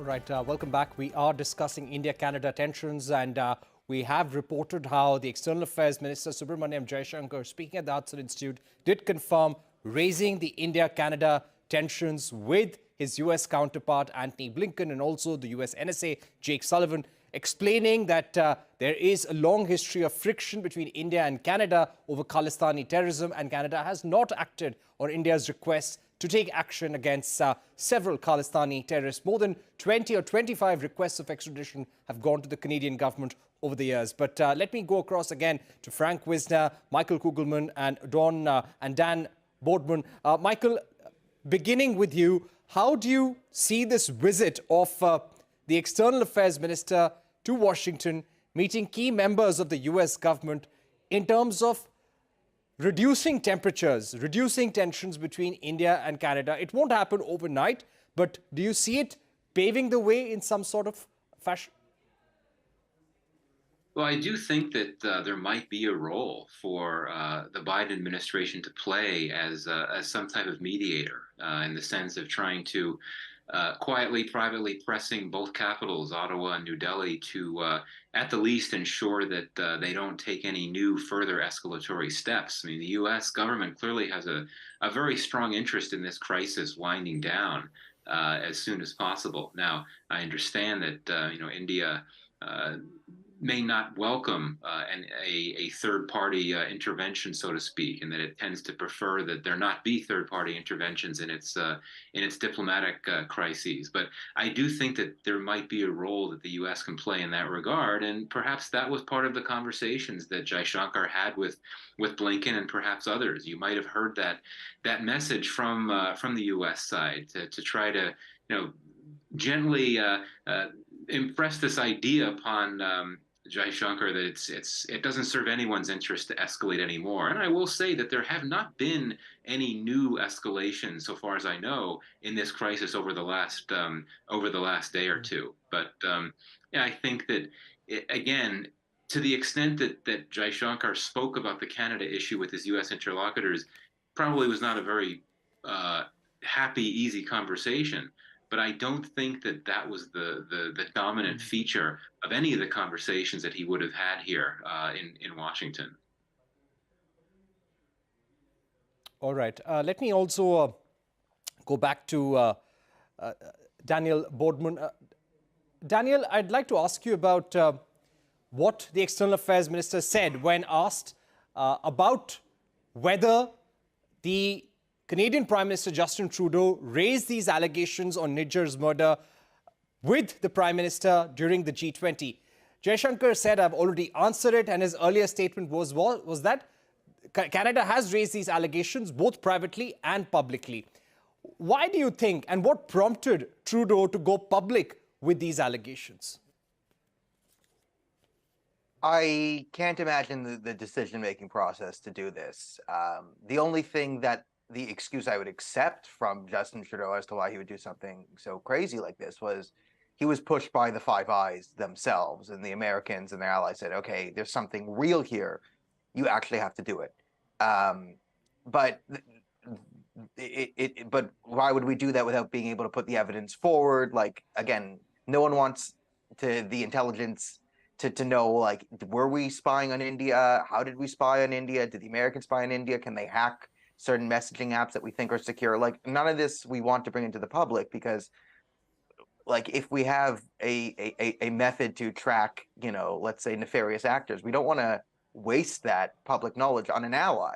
Right, welcome back. We are discussing India-Canada tensions, and we have reported how the External Affairs Minister Subramaniam Jaishankar, speaking at the Tussle Institute, did confirm raising the India-Canada tensions with his US counterpart Antony Blinken and also the US NSA Jake Sullivan, explaining that there is a long history of friction between India and Canada over Khalistani terrorism, and Canada has not acted on India's request to take action against several Khalistani terrorists. More than 20 or 25 requests of extradition have gone to the Canadian government over the years. But let me go across again to Frank Wisner, Michael Kugelman, and Dan Bordman. Michael, beginning with you, how do you see this visit of the External Affairs Minister to Washington, meeting key members of the US government in terms of reducing temperatures, reducing tensions between India and Canada? It won't happen overnight, but do you see it paving the way in some sort of fashion? Well, I do think that there might be a role for the Biden administration to play as some type of mediator in the sense of trying to quietly, privately pressing both capitals, Ottawa and New Delhi, to at the least ensure that they don't take any new further escalatory steps. I mean, the U.S. government clearly has a very strong interest in this crisis winding down as soon as possible. Now, I understand that India may not welcome a third-party intervention, so to speak, and that it tends to prefer that there not be third-party interventions in its diplomatic crises. But I do think that there might be a role that the U.S. can play in that regard, and perhaps that was part of the conversations that Jaishankar had with Blinken and perhaps others. You might have heard that message from the U.S. side to try to gently impress this idea upon Jaishankar that it doesn't serve anyone's interest to escalate anymore. And I will say that there have not been any new escalations, so far as I know, in this crisis over the last day or two. But I think that again, to the extent that Jaishankar spoke about the Canada issue with his U.S. interlocutors, probably was not a very happy, easy conversation. But I don't think that was the dominant feature of any of the conversations that he would have had here in Washington. All right. Let me also go back to Daniel Bordman. Daniel, I'd like to ask you about what the External Affairs Minister said when asked about whether the Canadian Prime Minister Justin Trudeau raised these allegations on Nijjar's murder with the Prime Minister during the G20. Jaishankar said, I've already answered it, and his earlier statement was that Canada has raised these allegations both privately and publicly. Why do you think, and what prompted Trudeau to go public with these allegations? I can't imagine the decision-making process to do this. The only thing that the excuse I would accept from Justin Trudeau as to why he would do something so crazy like this was he was pushed by the Five Eyes themselves, and the Americans and their allies said, okay, there's something real here. You actually have to do it. But why would we do that without being able to put the evidence forward? Like, again, no one wants the intelligence to know, like, were we spying on India? How did we spy on India? Did the Americans spy on India? Can they hack certain messaging apps that we think are secure? Like, none of this we want to bring into the public, because like, if we have a method to track, let's say nefarious actors, we don't want to waste that public knowledge on an ally.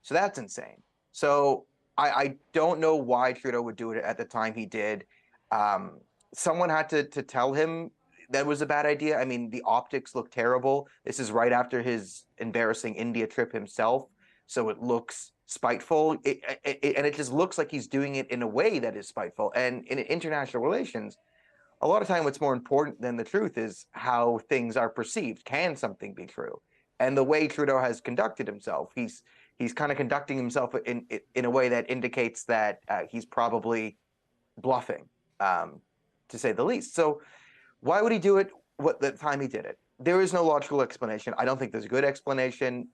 So that's insane. So I don't know why Trudeau would do it at the time he did. Someone had to tell him that was a bad idea. I mean, the optics look terrible. This is right after his embarrassing India trip himself. So it looks spiteful, and it just looks like he's doing it in a way that is spiteful. And in international relations, a lot of time what's more important than the truth is how things are perceived. Can something be true? And the way Trudeau has conducted himself, he's kind of conducting himself in a way that indicates that he's probably bluffing, to say the least. So why would he do it the time he did it? There is no logical explanation. I don't think there's a good explanation.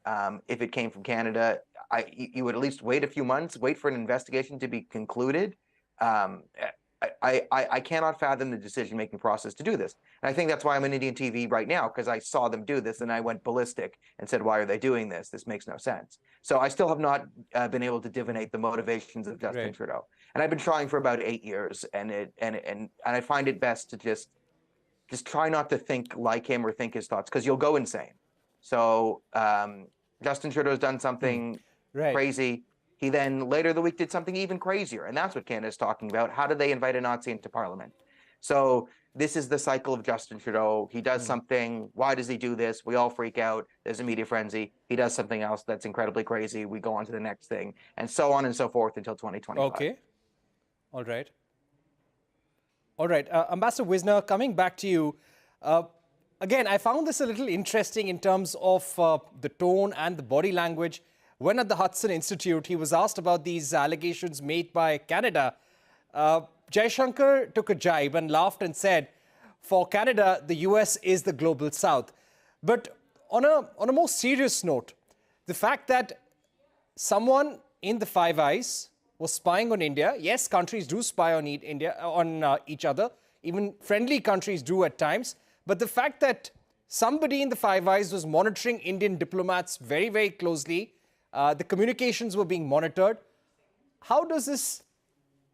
If it came from Canada, you would at least wait a few months, wait for an investigation to be concluded. I cannot fathom the decision-making process to do this. And I think that's why I'm on Indian TV right now, because I saw them do this and I went ballistic and said, why are they doing this? This makes no sense. So I still have not been able to divinate the motivations of Justin Trudeau. And I've been trying for about 8 years, and I find it best to just try not to think like him or think his thoughts, because you'll go insane. So Justin Trudeau's done something crazy. He then later the week did something even crazier, and that's what Canada's talking about. How did they invite a Nazi into Parliament? So this is the cycle of Justin Trudeau. He does something. Why does he do this? We all freak out. There's a media frenzy. He does something else that's incredibly crazy. We go on to the next thing, and so on and so forth until 2025. Okay. All right. All right. Ambassador Wisner, coming back to you. Again, I found this a little interesting in terms of the tone and the body language. When at the Hudson Institute, he was asked about these allegations made by Canada. Jaishankar took a jibe and laughed and said, for Canada, the US is the global south. But on a more serious note, the fact that someone in the Five Eyes was spying on India. Yes, countries do spy on each other. Even friendly countries do at times. But the fact that somebody in the Five Eyes was monitoring Indian diplomats very, very closely, the communications were being monitored. How does this,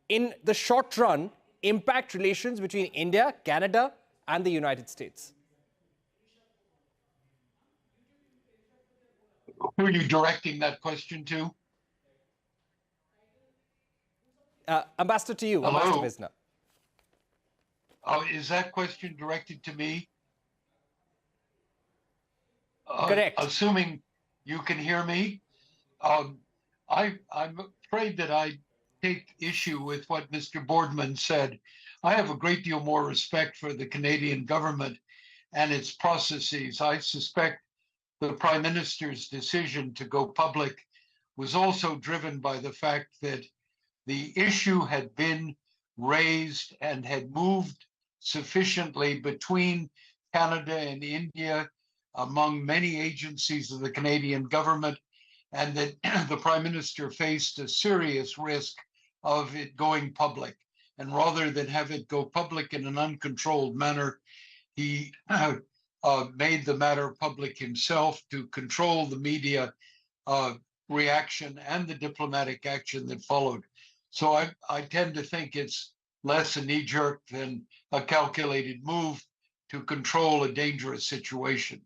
in the short run, impact relations between India, Canada, and the United States? Who are you directing that question to? Ambassador, to you, Hello? Ambassador Wisner. Is that question directed to me? Correct. Assuming you can hear me. I'm afraid that I take issue with what Mr. Bordman said. I have a great deal more respect for the Canadian government and its processes. I suspect the Prime Minister's decision to go public was also driven by the fact that the issue had been raised and had moved sufficiently between Canada and India among many agencies of the Canadian government, and that the Prime Minister faced a serious risk of it going public. And rather than have it go public in an uncontrolled manner, he made the matter public himself to control the media reaction and the diplomatic action that followed. So I tend to think it's less a knee-jerk than a calculated move to control a dangerous situation.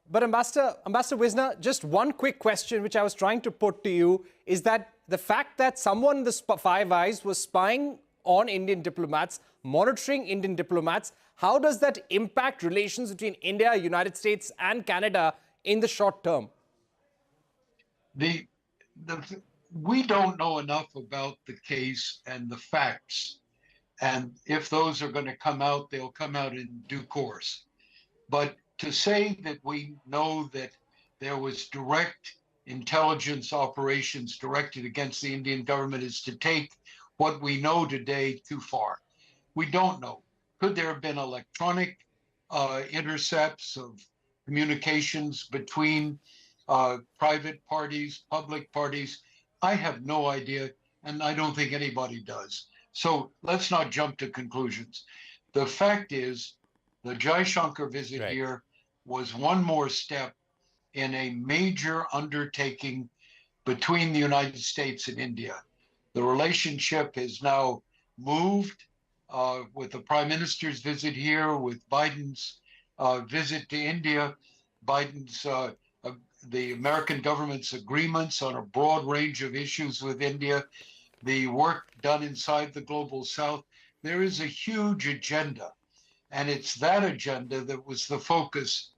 But Ambassador Wisner, just one quick question which I was trying to put to you is that the fact that someone in the Five Eyes was spying on Indian diplomats, monitoring Indian diplomats, how does that impact relations between India, United States and Canada in the short term? We don't know enough about the case and the facts. And if those are going to come out, they'll come out in due course. But to say that we know that there was direct intelligence operations directed against the Indian government is to take what we know today too far. We don't know. Could there have been electronic intercepts of communications between private parties, public parties? I have no idea, and I don't think anybody does. So let's not jump to conclusions. The fact is, the Jaishankar visit here was one more step in a major undertaking between the United States and India. The relationship has now moved with the Prime Minister's visit here, with Biden's visit to India, Biden's the American government's agreements on a broad range of issues with India, the work done inside the Global South. There is a huge agenda, and it's that agenda that was the focus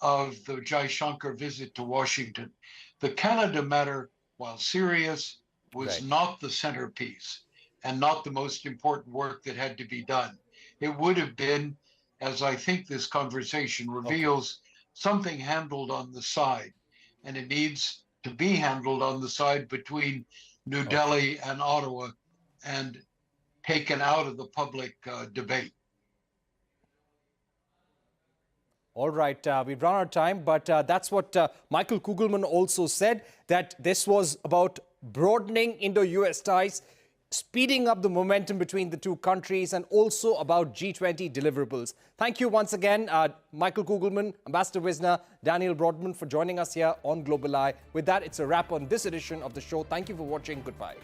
of the Jaishankar visit to Washington. The Canada matter, while serious, was not the centerpiece and not the most important work that had to be done. It would have been, as I think this conversation reveals, something handled on the side. And it needs to be handled on the side between New Delhi and Ottawa and taken out of the public debate. All right, we've run out of time, but that's what Michael Kugelman also said, that this was about broadening Indo-US ties, speeding up the momentum between the two countries, and also about G20 deliverables. Thank you once again, Michael Kugelman, Ambassador Wisner, Daniel Bordman, for joining us here on Global Eye. With that, it's a wrap on this edition of the show. Thank you for watching. Goodbye.